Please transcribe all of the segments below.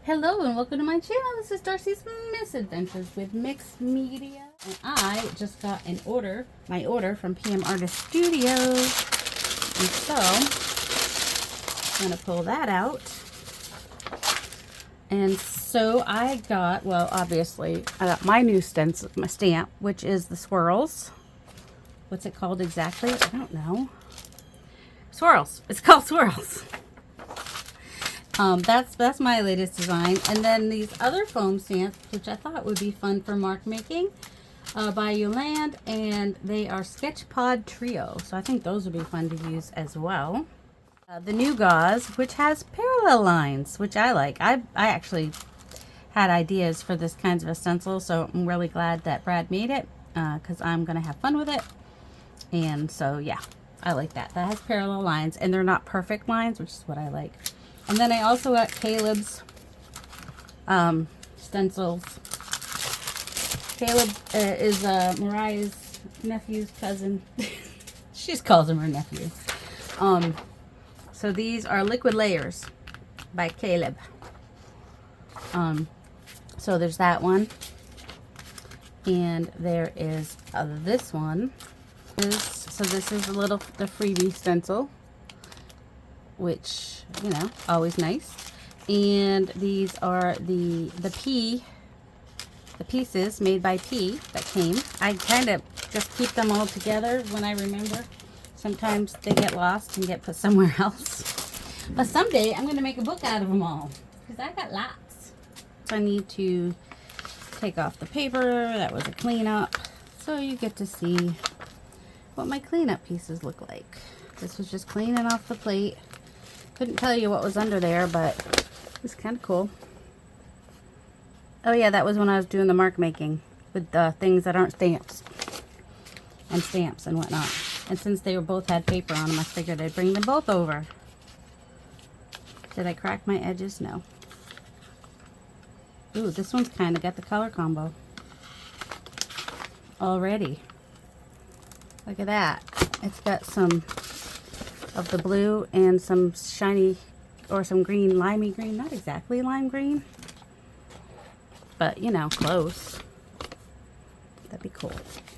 Hello and welcome to my channel. This is Darcy's Misadventures with Mixed Media. And I just got my order from PM Artist Studios. And so, I'm going to pull that out. And so I got, well, obviously, I got my new stencil, my stamp, which is the swirls. What's it called exactly? I don't know. Swirls. It's called swirls. That's my latest design. And then these other foam stamps, which I thought would be fun for mark making, by Yolande, and they are Sketch Pod Trio. So I think those would be fun to use as well. The new gauze, which has parallel lines, which I like. I actually had ideas for this kinds of a stencil, so I'm really glad that Brad made it, because I'm going to have fun with it. And so, yeah, I like that. That has parallel lines, and they're not perfect lines, which is what I like. And then I also got Caleb's stencils. Caleb is Mariah's nephew's cousin. She just calls him her nephew. So these are Liquid Layers by Caleb. So there's that one. And there is this one. So this is the freebie stencil, which, you know, always nice. And these are the pieces made by P that came. I kind of just keep them all together when I remember. Sometimes they get lost and get put somewhere else. But someday I'm going to make a book out of them all, because I got lots. So I need to take off the paper. That was a cleanup. So you get to see what my cleanup pieces look like. This was just cleaning off the plate. Couldn't tell you what was under there, but it's kind of cool. Oh yeah, that was when I was doing the mark making with the things that aren't stamps and whatnot. And since they both had paper on them, I figured I'd bring them both over. Did I crack my edges? No. Ooh, this one's kind of got the color combo already. Look at that. It's got some of the blue and some shiny, or some green, limey green. Not exactly lime green, but you know, close. That'd be cool.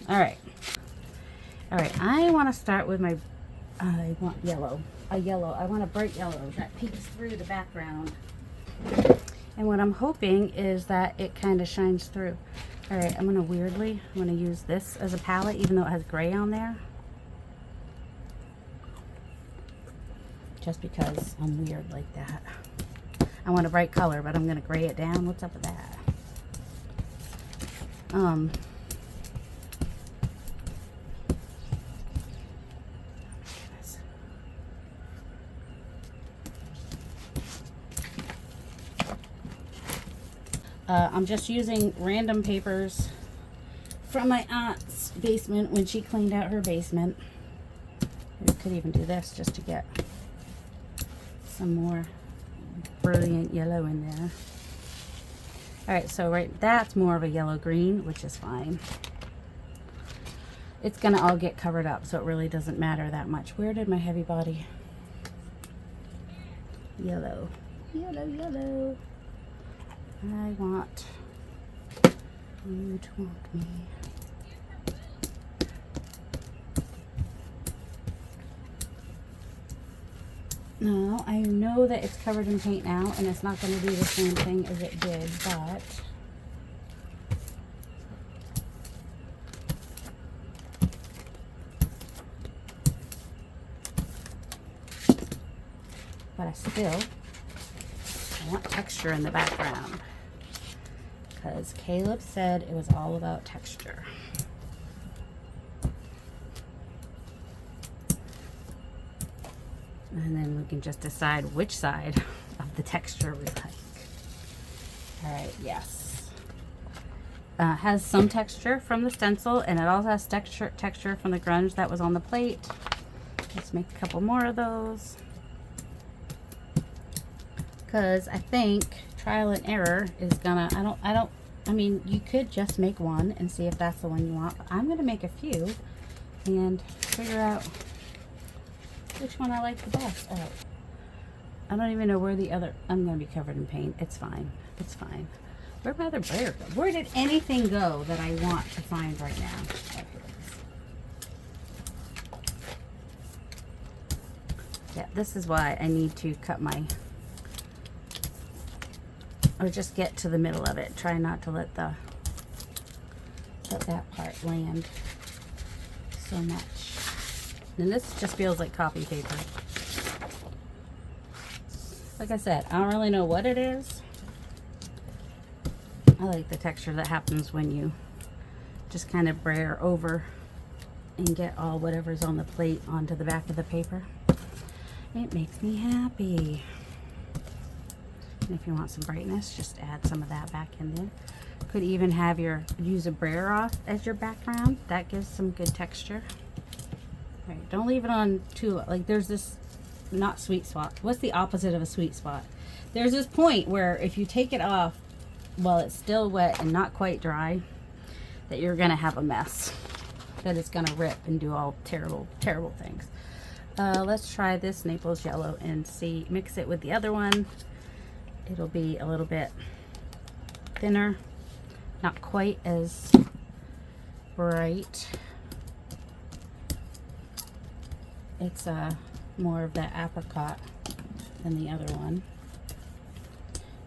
All right, I want to start with my, I want yellow. I want a bright yellow that peeks through the background. And what I'm hoping is that it kind of shines through. All right, I'm gonna use this as a palette, even though it has gray on there. Just because I'm weird like that. I want a bright color, but I'm going to gray it down. What's up with that? I'm just using random papers from my aunt's basement when she cleaned out her basement. We could even do this just to get some more brilliant yellow in there. Alright, so that's more of a yellow green, which is fine. It's gonna all get covered up, so it really doesn't matter that much. Where did my heavy body? Yellow. Yellow. I want you to want me. Now, I know that it's covered in paint now, and it's not going to do the same thing as it did, but I still want texture in the background, because Caleb said it was all about texture. And then we can just decide which side of the texture we like. Alright, yes. Has some texture from the stencil, and it also has texture from the grunge that was on the plate. Let's make a couple more of those. Because I think trial and error is gonna, I mean, you could just make one and see if that's the one you want. But I'm gonna make a few and figure out which one I like the best. Oh, I don't even know where the other, I'm going to be covered in paint. It's fine. It's fine. Where'd my other brayer go? Where did anything go that I want to find right now? Oh, here it is. Yeah, this is why I need to cut my, or just get to the middle of it. Try not to let that part land so much. And this just feels like copy paper. Like I said, I don't really know what it is. I like the texture that happens when you just kind of brayer over and get all whatever's on the plate onto the back of the paper. It makes me happy. And if you want some brightness, just add some of that back in there. Could even have use a brayer off as your background. That gives some good texture. All right, don't leave it on too, like there's this, not sweet spot. What's the opposite of a sweet spot? There's this point where if you take it off while it's still wet and not quite dry, that you're gonna have a mess. That it's gonna rip and do all terrible, terrible things. Let's try this Naples yellow and see, mix it with the other one. It'll be a little bit thinner, not quite as bright. It's more of that apricot than the other one,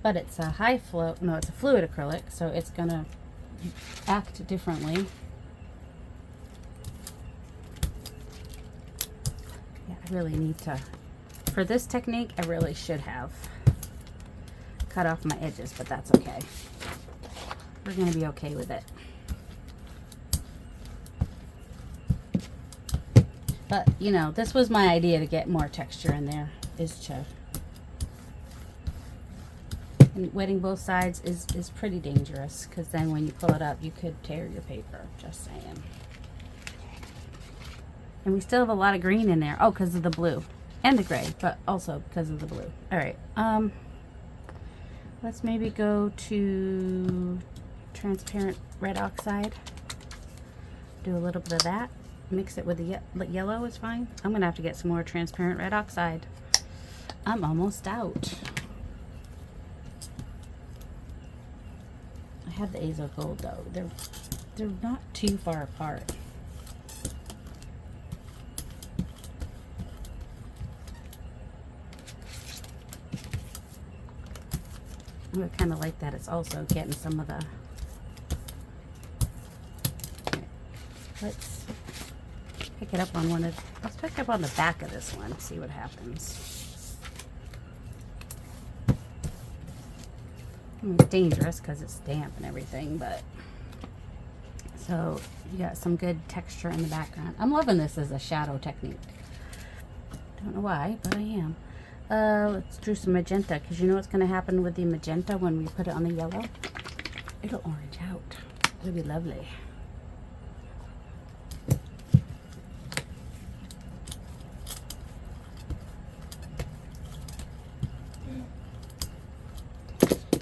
but it's a high flow, no, it's a fluid acrylic, so it's gonna act differently. Yeah, I really need to, for this technique, I really should have cut off my edges, but that's okay. We're gonna be okay with it. But, you know, this was my idea to get more texture in there, is to, and wetting both sides is pretty dangerous, because then when you pull it up, you could tear your paper, just saying. And we still have a lot of green in there. Oh, because of the blue and the gray, but also because of the blue. All right, let's maybe go to transparent red oxide. Do a little bit of that. Mix it with the yellow is fine. I'm gonna have to get some more transparent red oxide. I'm almost out. I have the Azo Gold though. They're not too far apart. I kind of like that it's also getting some of the, okay, let's pick it up on let's pick up on the back of this one, see what happens. I mean, it's dangerous because it's damp and everything, but so you got some good texture in the background. I'm loving this as a shadow technique. Don't know why, but I am. Let's do some magenta, because you know what's going to happen with the magenta when we put it on the yellow? It'll orange out. It'll be lovely.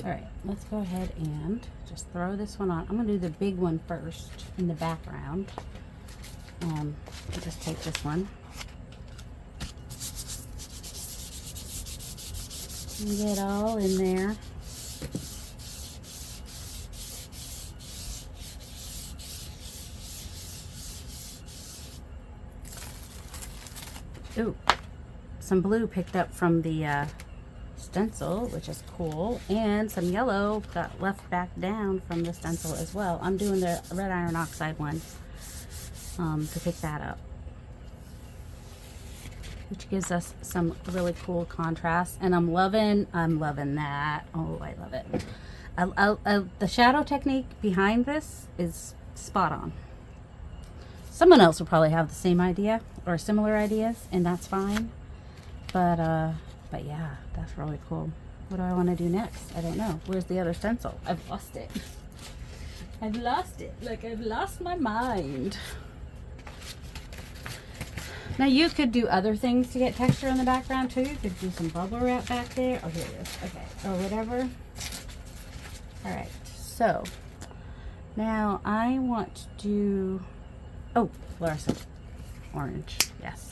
Alright, let's go ahead and just throw this one on. I'm going to do the big one first in the background. I'll just take this one. And get all in there. Ooh, some blue picked up from the stencil, which is cool, and some yellow got left back down from the stencil as well. I'm doing the red iron oxide one to pick that up, which gives us some really cool contrast, and I'm loving that. Oh, I love it. The shadow technique behind this is spot on. Someone else will probably have the same idea or similar ideas, and that's fine. But yeah, that's really cool. What do I want to do next? I don't know. Where's the other stencil? I've lost it. I've lost it. Like I've lost my mind. Now you could do other things to get texture in the background too. You could do some bubble wrap back there. Oh, here it is. Okay. Or whatever. All right. So now I want to do, oh, fluorescent orange. Yes.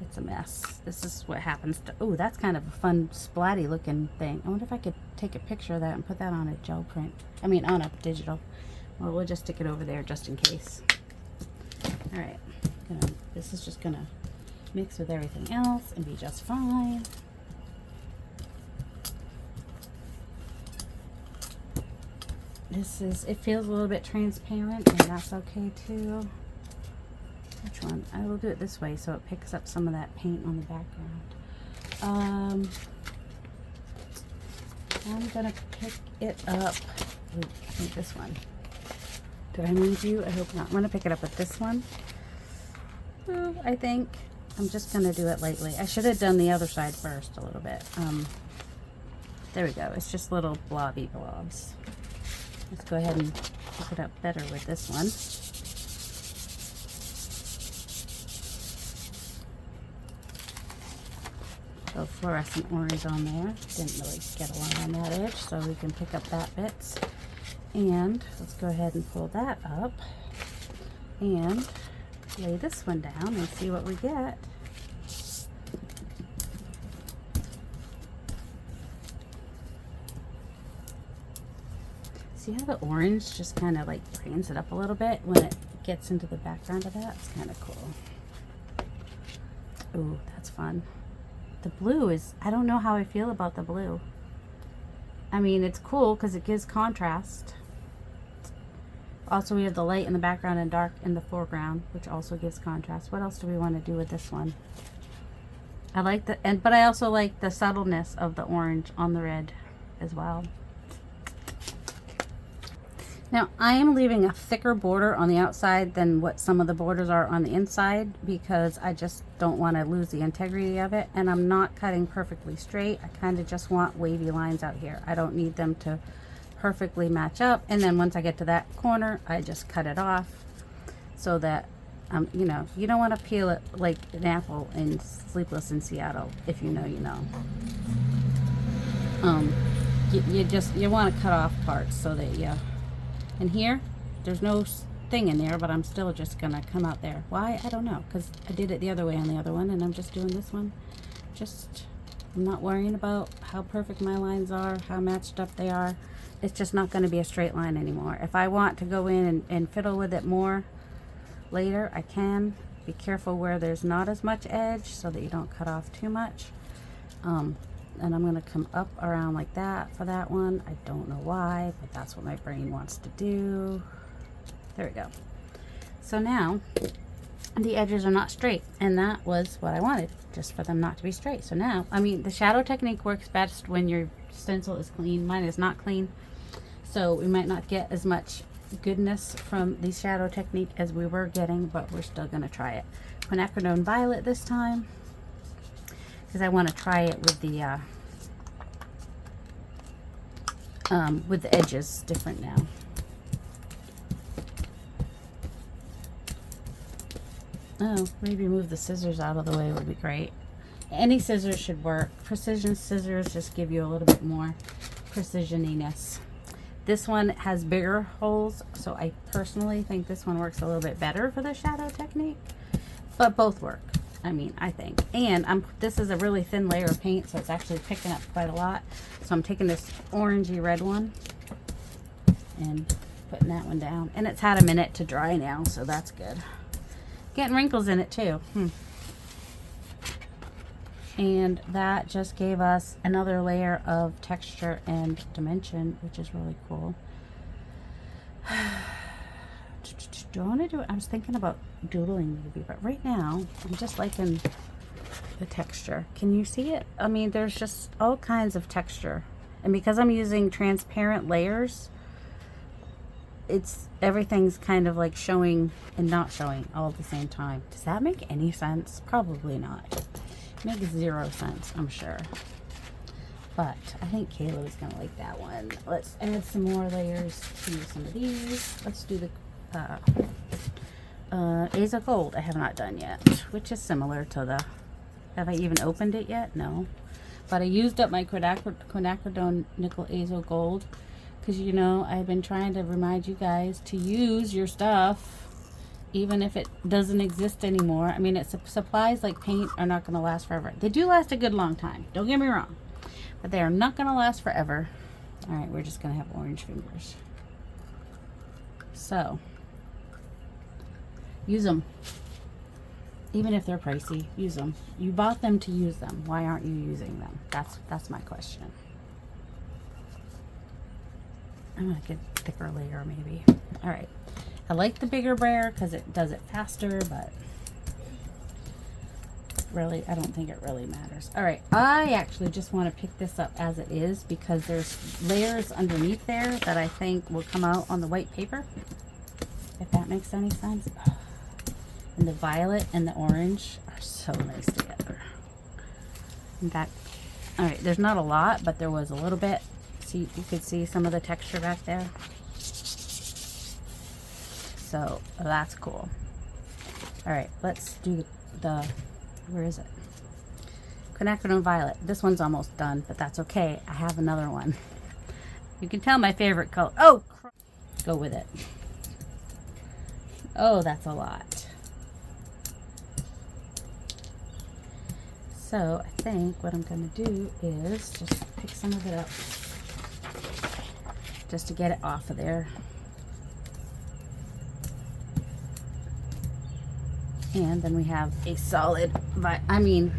It's a mess. This is what happens to, oh, that's kind of a fun splatty looking thing. I wonder if I could take a picture of that and put that on a gel print. I mean, on a digital. Well, we'll just stick it over there just in case. All right, this is just gonna mix with everything else and be just fine. This is, it feels a little bit transparent, and that's okay too. Which one? I will do it this way so it picks up some of that paint on the background. I'm gonna pick it up. Ooh, I think this one. Do I need you? I hope not. I'm gonna pick it up with this one. Ooh, I think I'm just gonna do it lightly. I should have done the other side first a little bit. There we go. It's just little blobby blobs. Let's go ahead and pick it up better with this one. So fluorescent orange on there. Didn't really get a line on that edge, so we can pick up that bits. And let's go ahead and pull that up and lay this one down and see what we get. See how the orange just kind of like brightens it up a little bit when it gets into the background of that? It's kind of cool. Ooh, that's fun. The blue is, I don't know how I feel about the blue. I mean, it's cool because it gives contrast. Also, we have the light in the background and dark in the foreground, which also gives contrast. What else do we want to do with this one? I like the, but I also like the subtleness of the orange on the red as well. Now, I am leaving a thicker border on the outside than what some of the borders are on the inside because I just don't want to lose the integrity of it, and I'm not cutting perfectly straight. I kind of just want wavy lines out here. I don't need them to perfectly match up, and then once I get to that corner, I just cut it off so that, you know, you don't want to peel it like an apple in Sleepless in Seattle. If you know, you know. You want to cut off parts so that you... And here, there's no thing in there, but I'm still just gonna come out there. Why? I don't know, because I did it the other way on the other one, and I'm just doing this one. I'm not worrying about how perfect my lines are, how matched up they are. It's just not gonna be a straight line anymore. If I want to go in and fiddle with it more later, I can. Be careful where there's not as much edge so that you don't cut off too much. And I'm going to come up around like that for that one. I don't know why, but that's what my brain wants to do. There we go. So now the edges are not straight, and that was what I wanted, just for them not to be straight. So now, I mean, the shadow technique works best when your stencil is clean. Mine is not clean, so we might not get as much goodness from the shadow technique as we were getting, but we're still going to try it. Quinacridone Violet this time, because I want to try it with the edges different now. Oh, maybe move the scissors out of the way would be great. Any scissors should work. Precision scissors just give you a little bit more precision-iness. This one has bigger holes, so I personally think this one works a little bit better for the shadow technique, but both work. I mean, I think. And this is a really thin layer of paint, so it's actually picking up quite a lot. So I'm taking this orangey red one and putting that one down. And it's had a minute to dry now, so that's good. Getting wrinkles in it too. And that just gave us another layer of texture and dimension, which is really cool. Do I want to do it? I was thinking about doodling maybe, but right now I'm just liking the texture. Can you see it? I mean, there's just all kinds of texture, and because I'm using transparent layers, everything's kind of like showing and not showing all at the same time. Does that make any sense? Probably not. It makes zero sense, I'm sure. But I think Kayla is gonna like that one. Let's add some more layers to some of these. Let's do the Azo Gold I have not done yet, which is similar to the, have I even opened it yet? No. But I used up my Quinacridone Nickel Azo Gold because, you know, I've been trying to remind you guys to use your stuff even if it doesn't exist anymore. I mean, supplies like paint are not going to last forever. They do last a good long time, don't get me wrong, but they are not going to last forever. All right, we're just going to have orange fingers. So use them. Even if they're pricey, use them. You bought them to use them. Why aren't you using them? That's my question. I'm gonna get a thicker layer maybe. All right, I like the bigger brayer because it does it faster, but really I don't think it really matters. All right, I actually just want to pick this up as it is because there's layers underneath there that I think will come out on the white paper, if that makes any sense. And the violet and the orange are so nice together. In fact, all right, there's not a lot, but there was a little bit. See, you could see some of the texture back there. So that's cool. All right, let's do the where is it? Quinacridone Violet. This one's almost done, but that's okay. I have another one. You can tell my favorite color. Oh, go with it. Oh, that's a lot. So I think what I'm going to do is just pick some of it up just to get it off of there. And then we have a solid, I mean,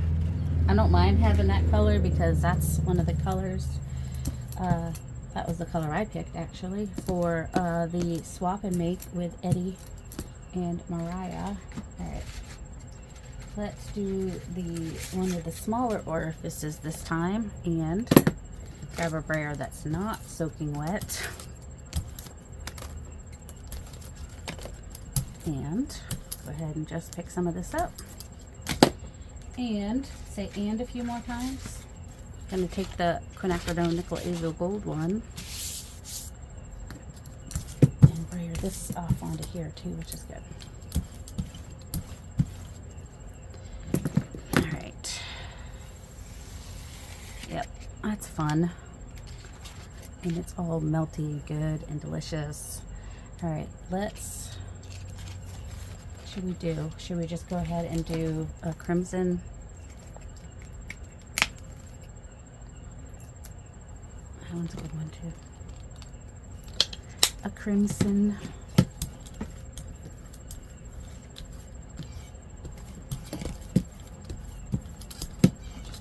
I don't mind having that color because that's one of the colors, that was the color I picked actually for the swap and make with Eddie and Mariah. All right. Let's do the one with the smaller orifices this time and grab a brayer that's not soaking wet. And go ahead and just pick some of this up. And say and a few more times. I'm going to take the Quinacridone Nickel Azo Gold one and brayer this off onto here too, which is good. That's fun, and it's all melty, good, and delicious. All right, should we just go ahead and do a crimson? That one's a good one too. A crimson.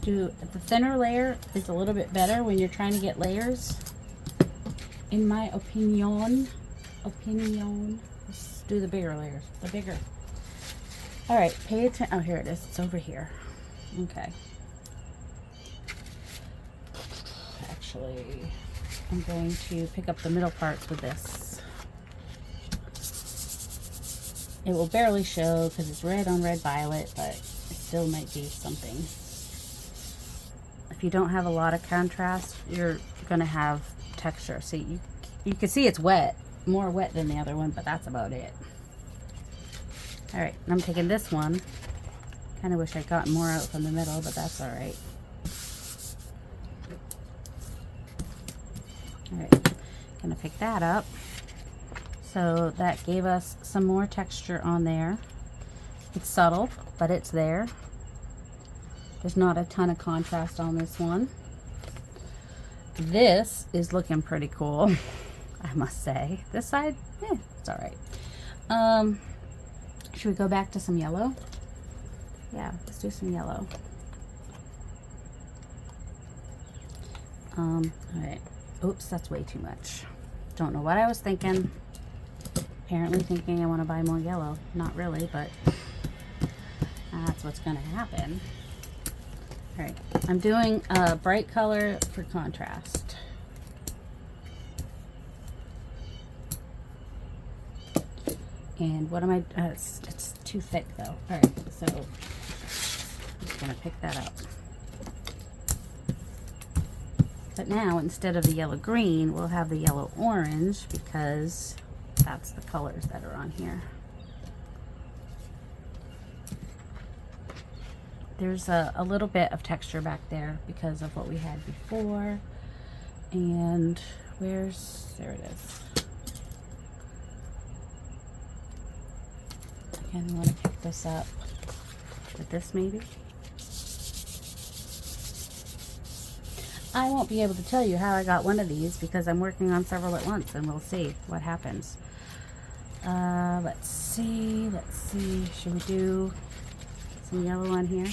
The thinner layer is a little bit better when you're trying to get layers, in my opinion. Let's do the bigger layers, the bigger. All right, pay attention. Oh, here it is. It's over here. Okay. Actually, I'm going to pick up the middle parts with this. It will barely show because it's red on red violet, but it still might be something. If you don't have a lot of contrast, you're going to have texture. See, you can see it's wet, more wet than the other one, but that's about it. All right, I'm taking this one. Kind of wish I'd gotten more out from the middle, but that's all right. All right, gonna pick that up. So that gave us some more texture on there. It's subtle, but it's there. There's not a ton of contrast on this one. This is looking pretty cool, I must say. This side, it's all right. Should we go back to some yellow? Yeah, let's do some yellow. All right. Oops, that's way too much. Don't know what I was thinking. Apparently thinking I want to buy more yellow. Not really, but that's what's going to happen. All right, I'm doing a bright color for contrast. And what am I, it's too thick though. All right, so I'm just gonna pick that up. But now, instead of the yellow green, we'll have the yellow orange because that's the colors that are on here. There's a little bit of texture back there because of what we had before. And there it is. kind of want to pick this up with this maybe. I won't be able to tell you how I got one of these because I'm working on several at once, and we'll see what happens. Let's see. Should we do some yellow on here?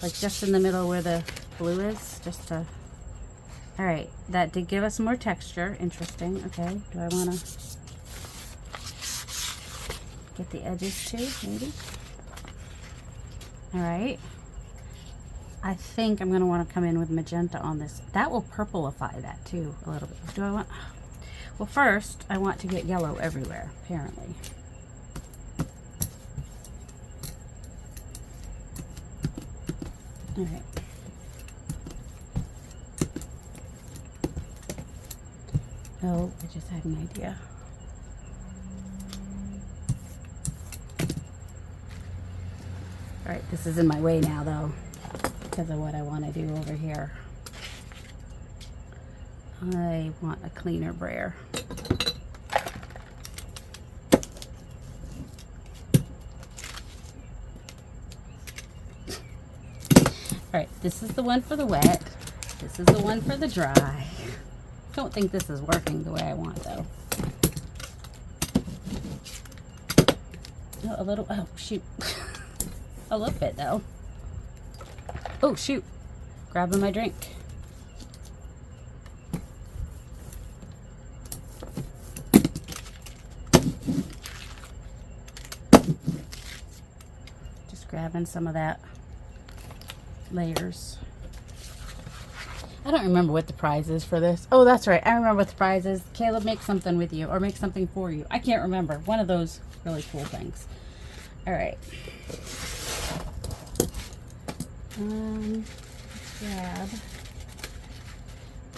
Like just in the middle where the blue is, just to... All right, that did give us more texture. Interesting. Okay, do I want to get the edges too, maybe? All right. I think I'm going to want to come in with magenta on this. That will purplify that too a little bit. Do I want... Well, first, I want to get yellow everywhere, apparently. All right. Oh, I just had an idea. All right, this is in my way now, though, because of what I want to do over here. I want a cleaner brayer. All right, this is the one for the wet. This is the one for the dry. Don't think this is working the way I want, though. Oh, a little, oh, shoot. A little bit, though. Oh, shoot. Grabbing my drink. Just grabbing some of that layers. I don't remember what the prize is for this. Oh, that's right. I remember what the prize is. Caleb, make something with you or make something for you. I can't remember. One of those really cool things. All right. Grab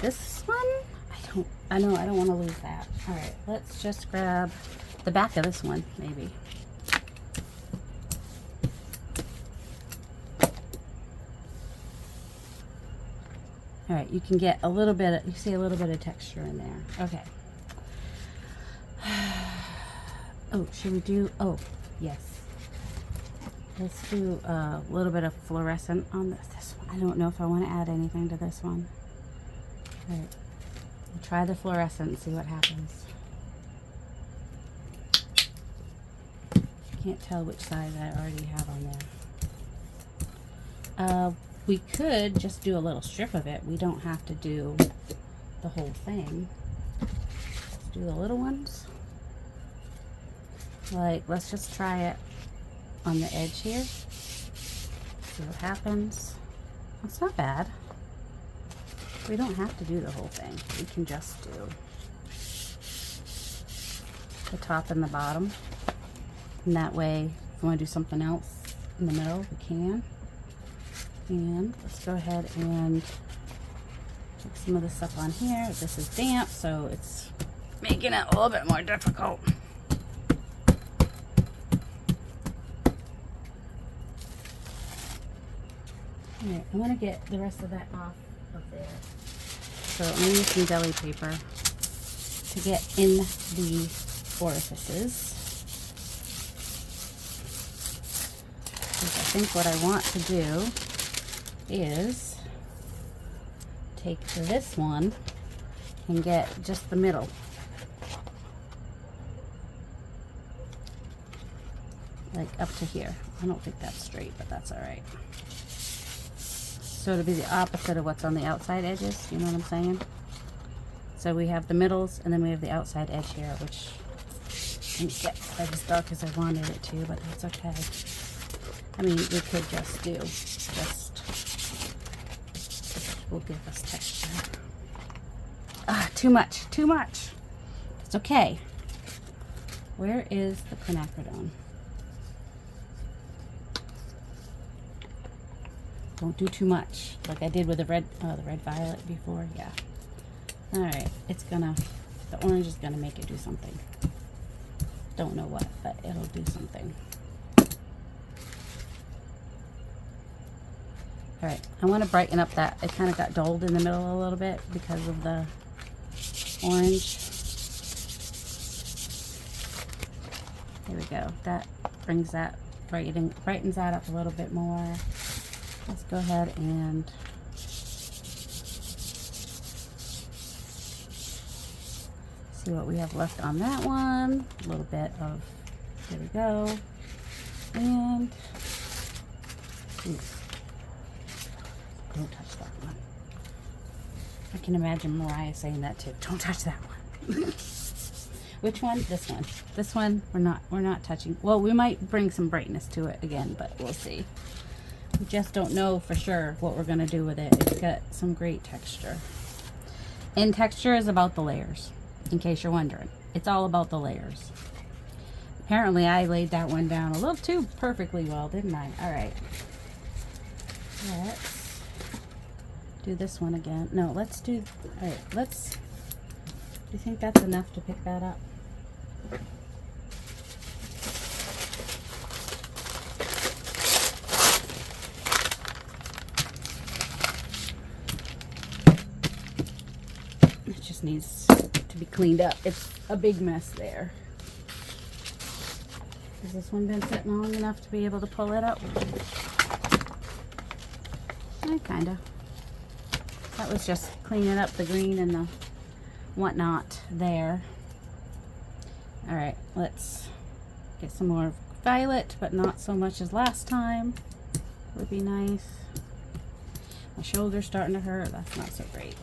this one. I know I don't want to lose that. All right, let's just grab the back of this one, maybe. All right, you can get a little bit of, you see a little bit of texture in there. Okay. Oh, should we do, oh, yes. Let's do a little bit of fluorescent on this one. I don't know if I want to add anything to this one. All right, we'll try the fluorescent and see what happens. Can't tell which side I already have on there. We could just do a little strip of it. We don't have to do the whole thing. Let's do the little ones. Like, let's just try it on the edge here. See what happens. That's not bad. We don't have to do the whole thing. We can just do the top and the bottom. And that way, if we want to do something else in the middle, we can. And let's go ahead and take some of this up on here. This is damp, so it's making it a little bit more difficult. Alright, I want to get the rest of that off of there. So I'm going to use some deli paper to get in the orifices. Because I think what I want to do is take this one and get just the middle. Like up to here. I don't think that's straight, but that's alright. So it'll be the opposite of what's on the outside edges, you know what I'm saying? So we have the middles and then we have the outside edge here, which didn't get as dark as I wanted it to, but that's okay. I mean, we could just do will give us texture. Ah, too much. It's okay. Where is the quinacridone? Don't do too much, like I did with the red violet before. Yeah. All right, the orange is gonna make it do something. Don't know what, but it'll do something. All right, I want to brighten up that. It kind of got dulled in the middle a little bit because of the orange. There we go. That brings that, brightens that up a little bit more. Let's go ahead and see what we have left on that one. A little bit of, there we go. And, oops, don't touch that one. I can imagine Mariah saying that too. Don't touch that one. Which one? This one. This one we're not touching. Well, we might bring some brightness to it again, but we'll see. We just don't know for sure what we're gonna do with it. It's got some great texture. And texture is about the layers, in case you're wondering. It's all about the layers. Apparently I laid that one down a little too perfectly well, didn't I? All right. Let's do this one again. No, let's do, all right, let's, do you think that's enough to pick that up? It just needs to be cleaned up. It's a big mess there. Has this one been sitting long enough to be able to pull it up? Kinda. That was just cleaning up the green and the whatnot there. All right, let's get some more violet, but not so much as last time. Would be nice. My shoulder's starting to hurt. That's not so great.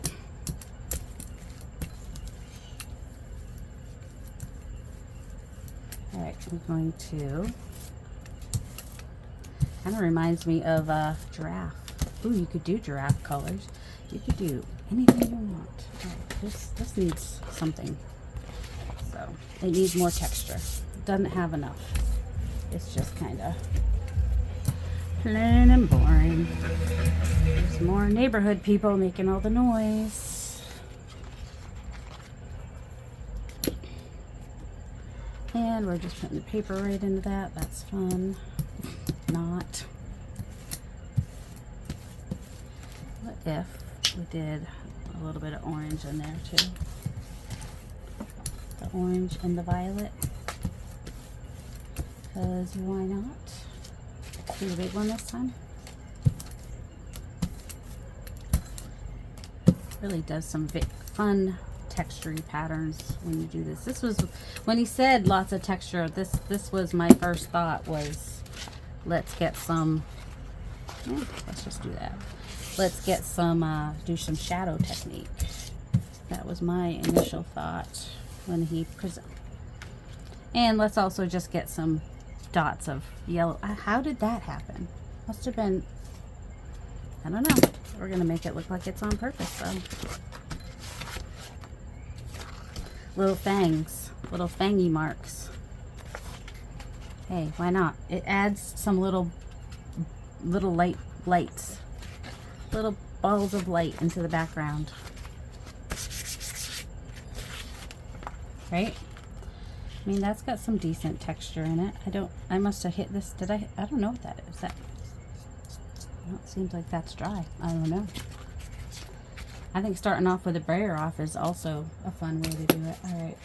All right, I'm going to, kind of reminds me of a giraffe. Ooh, you could do giraffe colors. You could do anything you want. Right, this needs something. So it needs more texture. It doesn't have enough. It's just kind of plain and boring. There's more neighborhood people making all the noise. And we're just putting the paper right into that. That's fun. Not. What if we did a little bit of orange in there too? The orange and the violet. Because why not? Do the big one this time. Really does some fun textury patterns when you do this. This was when he said lots of texture. This was my first thought was, let's get some. Let's just do that. Let's get some do some shadow technique. That was my initial thought when he presented. And let's also just get some dots of yellow. How did that happen? Must have been, I don't know. We're gonna make it look like it's on purpose though. Little fangs, little fangy marks. Hey, why not? It adds some little lights, little balls of light into the background. Right? I mean, that's got some decent texture in it. I must have hit this. I don't know what that is. Well, it seems like that's dry. I don't know. I think starting off with a brayer off is also a fun way to do it. All right.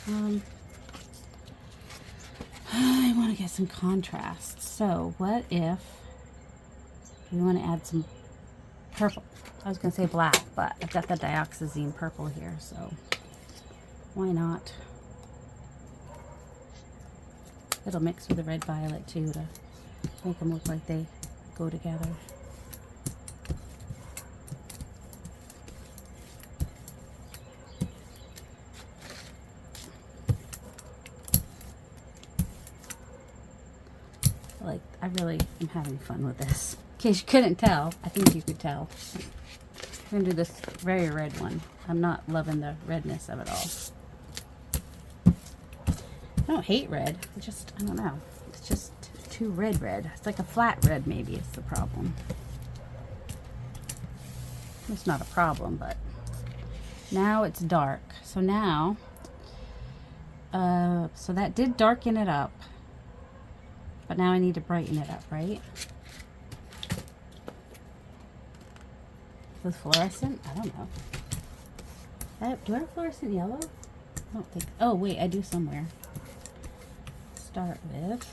I want to get some contrast. So what if we want to add some purple? I was going to say black, but I've got the dioxazine purple here, so why not? It'll mix with the red violet too to make them look like they go together. I really am having fun with this. In case you couldn't tell, I think you could tell. I'm going to do this very red one. I'm not loving the redness of it all. I don't hate red. I don't know. It's just too red. It's like a flat red maybe is the problem. It's not a problem, but now it's dark. So now, so that did darken it up. But now I need to brighten it up, right? With fluorescent? I don't know. Do I have fluorescent yellow? I don't think. Oh, wait, I do somewhere. Start with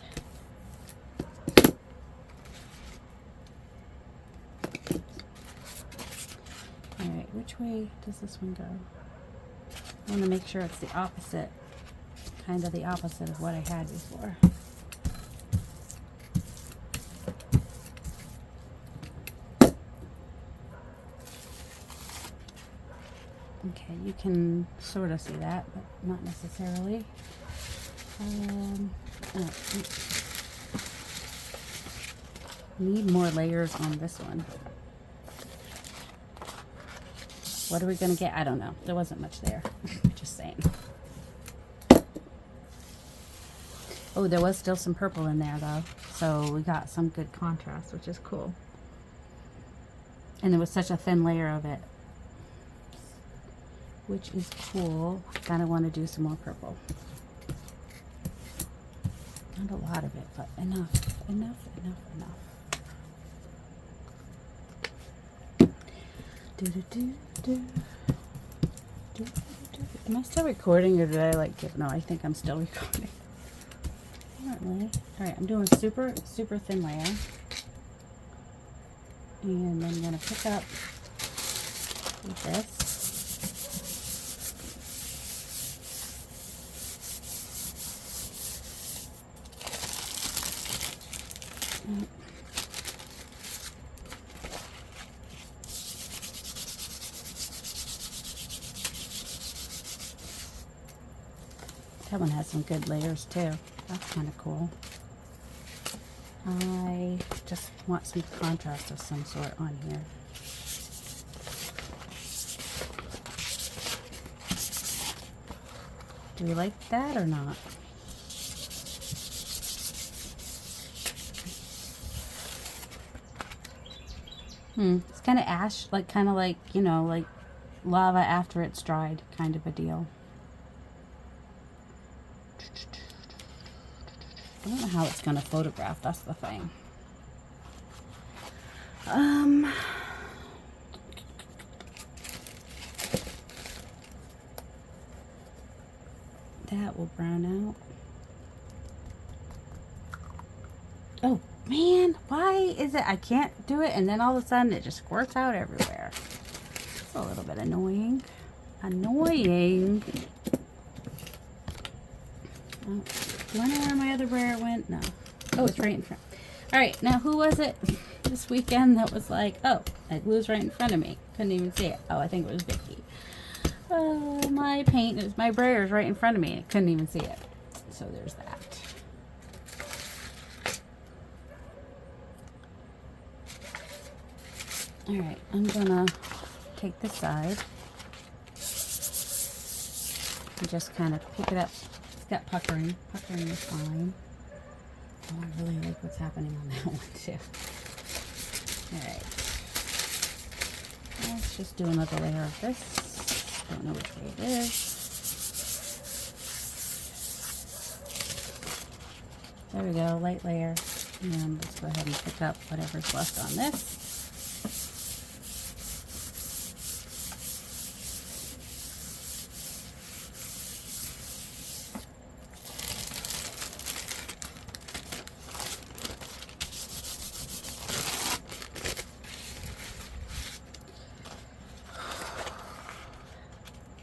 Which way does this one go? I want to make sure it's the opposite, kind of the opposite of what I had before. Okay, you can sort of see that, but not necessarily. Need more layers on this one. What are we going to get? I don't know. There wasn't much there. Just saying. Oh, there was still some purple in there, though. So we got some good contrast, which is cool. And there was such a thin layer of it, which is cool. Kind of want to do some more purple. Not a lot of it, but enough. Enough. Am I still recording, or did I like give? No, I think I'm still recording. Apparently. Alright, I'm doing super thin layer. And I'm going to pick up with this. That one has some good layers too. That's kind of cool. I just want some contrast of some sort on here. Do you like that or not? It's kind of ash, like kind of like, you know, like lava after it's dried, kind of a deal. I don't know how it's going to photograph, that's the thing. That will brown out. Oh man, why is it I can't do it and then all of a sudden it just squirts out everywhere? It's a little bit annoying. Annoying. Oh. Do I know where my other brayer went? No. Oh, it's right in front. All right, now who was it this weekend that was like, oh, it glue's right in front of me. Couldn't even see it. Oh, I think it was Vicky. My paint is, my brayer's right in front of me. I couldn't even see it. So there's that. All right, I'm gonna take this side and just kind of pick it up. Got puckering. Puckering is fine. Oh, I really like what's happening on that one too. Alright. Let's just do another layer of this. Don't know which way it is. There we go, light layer. And let's go ahead and pick up whatever's left on this.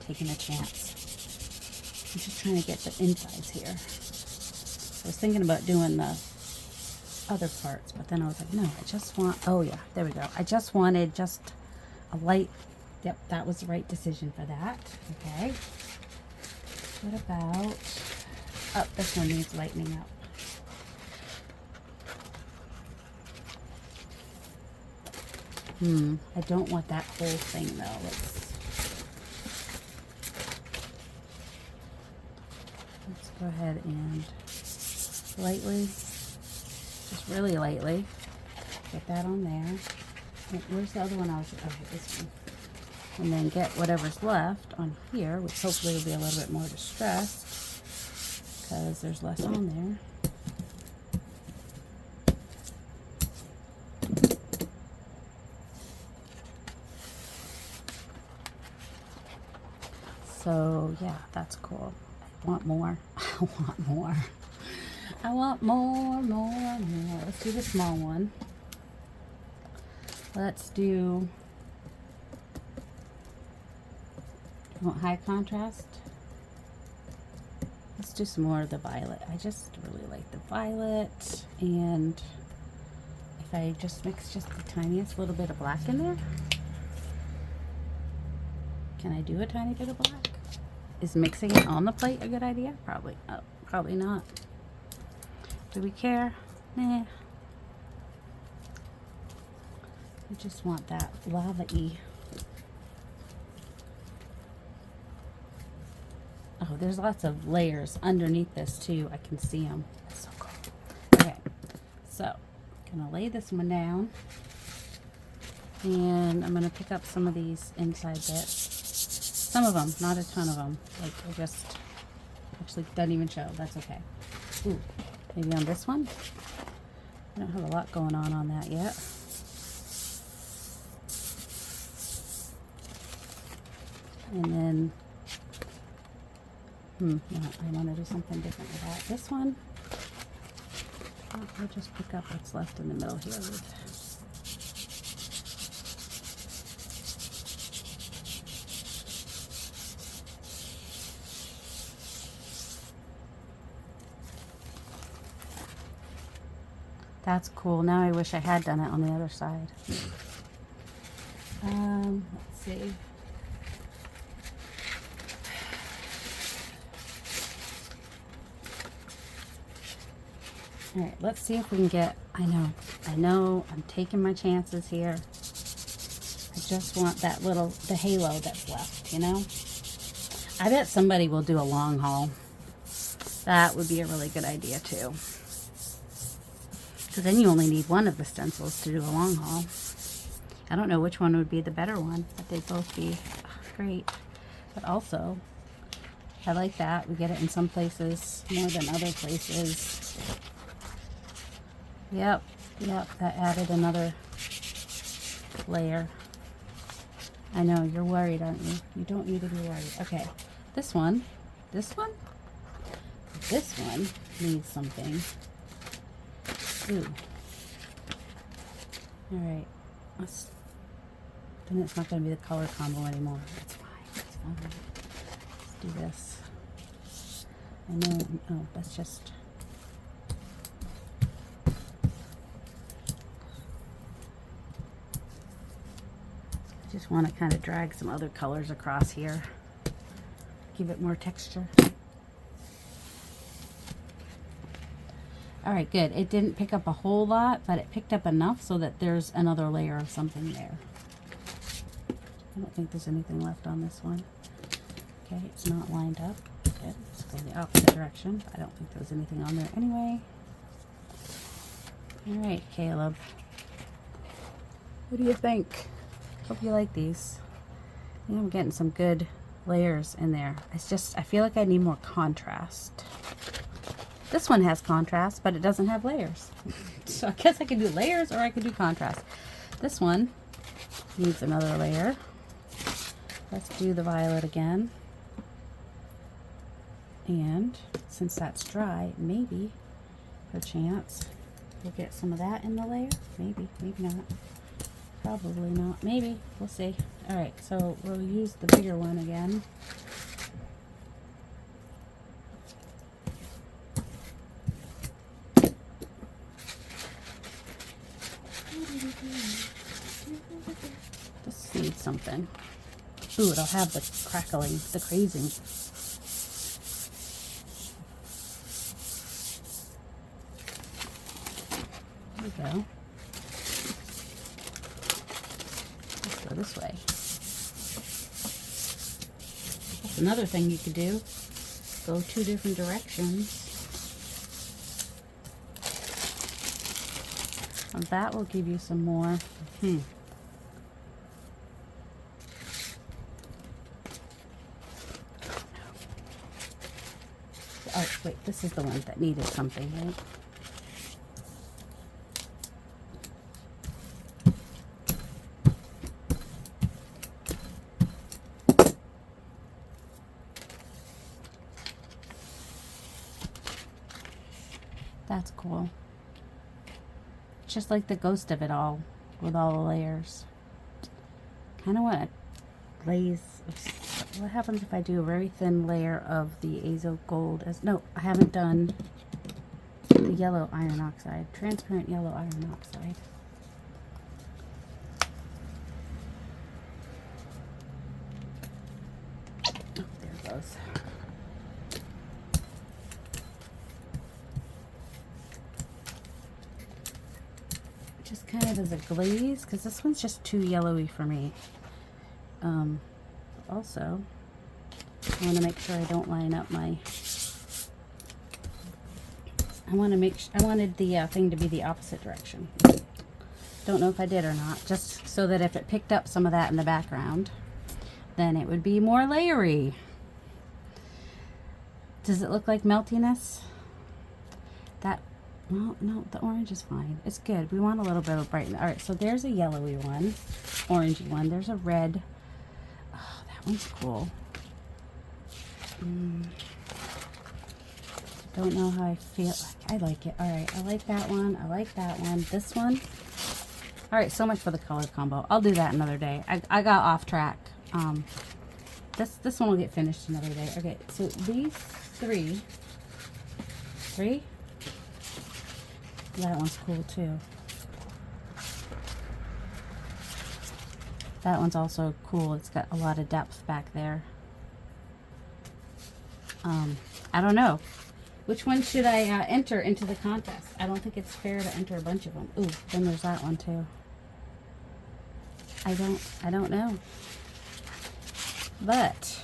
Taking a chance. I'm just trying to get the insides here. I was thinking about doing the other parts, but then I was like, no, I just want, oh yeah, there we go. I just wanted just a light, yep, that was the right decision for that. Okay. What about, oh, this one needs lightening up. I don't want that whole thing though. Let's go ahead and lightly, just really lightly, get that on there. Where's the other one? Oh, this one. And then get whatever's left on here, which hopefully will be a little bit more distressed because there's less on there. So yeah, that's cool. I want more. I want more. I want more. Let's do the small one. Let's do You want high contrast? Let's do some more of the violet. I just really like the violet, and if I just mix just the tiniest little bit of black in there. Can I do a tiny bit of black? Is mixing it on the plate a good idea? Probably. Oh, probably not. Do we care? Nah. I just want that lava-y. Oh, there's lots of layers underneath this too. I can see them. That's so cool. Okay, so I'm gonna lay this one down, and I'm gonna pick up some of these inside bits. Some of them, not a ton of them. Like I just actually doesn't even show. That's okay. Ooh, maybe on this one. I don't have a lot going on that yet. And then, no, I want to do something different with that. This one, I'll just pick up what's left in the middle here. That's cool. Now I wish I had done it on the other side. Let's see. All right, let's see if we can get, I know, I'm taking my chances here. I just want that little, the halo that's left, you know? I bet somebody will do a long haul. That would be a really good idea too. Because then you only need one of the stencils to do a long haul. I don't know which one would be the better one, but they'd both be great. But also, I like that. We get it in some places more than other places. Yep, that added another layer. I know, you're worried, aren't you? You don't need to be worried. Okay, this one needs something. Ooh. Alright, then it's not going to be the color combo anymore. That's fine, Let's do this. I know, oh, that's just... Just want to kind of drag some other colors across here. Give it more texture. Alright, good. It didn't pick up a whole lot, but it picked up enough so that there's another layer of something there. I don't think there's anything left on this one. Okay, it's not lined up. Good. Let's go the opposite direction. I don't think there's anything on there anyway. Alright, Caleb. What do you think? Hope you like these. I think I'm getting some good layers in there. It's just, I feel like I need more contrast. This one has contrast, but it doesn't have layers. So I guess I could do layers or I could do contrast. This one needs another layer. Let's do the violet again. And since that's dry, maybe, perchance, we'll get some of that in the layer. Maybe, maybe not. Probably not. Maybe. We'll see. Alright, so we'll use the bigger one again. This needs something. Ooh, it'll have the crackling, the crazing. There we go. Let's go this way. That's another thing you could do. Go two different directions. And that will give you some more. Oh, wait, this is the one that needed something, right? That's cool. Just like the ghost of it all, with all the layers. Kind of want a glaze, what happens if I do a very thin layer of the azo gold? No, I haven't done the yellow iron oxide, transparent yellow iron oxide. Oh, there it goes. Just kind of as a glaze, because this one's just too yellowy for me. Also, I want to make sure I don't line up my... I wanted the thing to be the opposite direction. Don't know if I did or not, just so that if it picked up some of that in the background, then it would be more layery. Does it look like meltiness? That, well, no, the orange is fine. It's good. We want a little bit of brightness. All right, so there's a yellowy one, orangey one. There's a red. Oh, that one's cool. Don't know how I feel. I like it. All right, I like that one. I like that one. This one. All right, so much for the color combo. I'll do that another day. I got off track. This one will get finished another day. Okay, so these three. That one's cool too. That one's also cool. It's got a lot of depth back there. I don't know. Which one should I enter into the contest? I don't think it's fair to enter a bunch of them. Ooh, then there's that one too. I don't know. But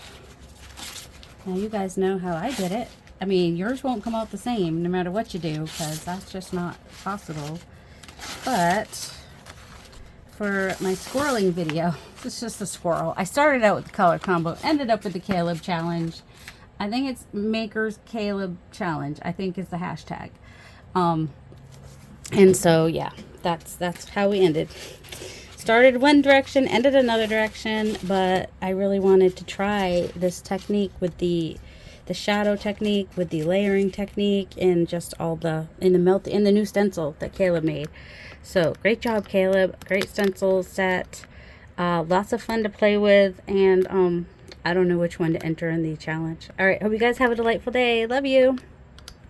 now you guys know how I did it. I mean, yours won't come out the same no matter what you do, because that's just not possible. But for my squirreling video, it's just a squirrel. I started out with the color combo, ended up with the Caleb challenge. I think it's Makers Caleb Challenge, I think is the hashtag. And so yeah, that's how we ended. Started one direction, ended another direction, but I really wanted to try this technique with the shadow technique, with the layering technique, and just all the in the new stencil that Caleb made. So great job, Caleb. Great stencil set. Lots of fun to play with, and I don't know which one to enter in the challenge. All right, hope you guys have a delightful day. Love you.